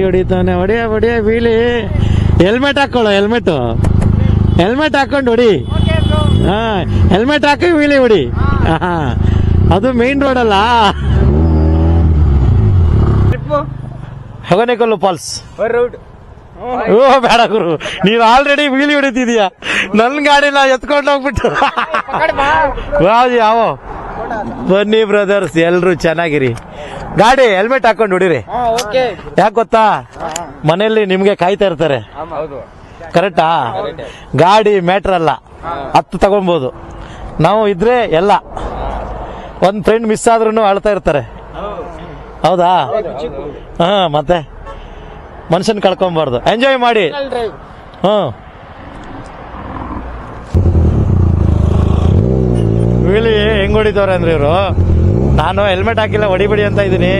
ಹೊಡಿತಾನೆ. ಹೊಡಿಯ ವೀಲಿ. Helmet ಹಾಕೊಳ್ಳೋ, helmet ಹಾಕೊಂಡು ಹೊಡಿ. ಹಾ, ಹೆಲ್ಮೆಟ್ ಹಾಕಿ ವೀಲಿ ಹೊಡಿ. ಹಾ, ಅದು ಮೇನ್ ರೋಡ್ ಅಲ್ಲ. ಹೊಗನೆಕಲ್ಲು ಫಾಲ್ಸ್. ಓ ಬೇಡ ಗುರು, ನೀವ್ ಆಲ್ರೆಡಿ ವೀಲಿ ಹೊಡಿತಿದೀಯ. ನನ್ ಗಾಡಿನ ಎತ್ಕೊಂಡು ಹೋಗ್ಬಿಟ್ಟು. ಯಾವ ಬನ್ನಿ ಬ್ರದರ್ಸ್, ಎಲ್ರು ಚೆನ್ನಾಗಿರಿ. ಗಾಡಿ ಹೆಲ್ಮೆಟ್ ಹಾಕೊಂಡು ಹೊಡಿರಿ. ಯಾಕೆ ಗೊತ್ತಾ, ಮನೆಯಲ್ಲಿ ನಿಮ್ಗೆ ಕಾಯ್ತಾ ಇರ್ತಾರೆ. ಕರೆಕ್ಟಾ? ಗಾಡಿ ಮ್ಯಾಟ್ರ್ ಅಲ್ಲ, 10 ತಗೊಬಹುದು. ನಾವು ಇದ್ರೆ ಎಲ್ಲ. ಒಂದ್ ಫ್ರೆಂಡ್ ಮಿಸ್ ಆದ್ರೂ ಅಳ್ತಾ ಇರ್ತಾರೆ. ಹೌದಾ? ಹಾ, ಮತ್ತೆ ಮನುಷ್ಯನ್ ಕಳ್ಕೊಬಾರ್ದು. ಎಂಜಾಯ್ ಮಾಡಿ. ವೀಲಿ ಹೆಂಗ್ ಹೊಡಿತವ್ರೆ ಅಂದ್ರೆ ಇವರು, ನಾನು ಹೆಲ್ಮೆಟ್ ಹಾಕಿಲ್ಲ ಹೊಡಿಬೇಡಿ ಅಂತ ಇದೀನಿ.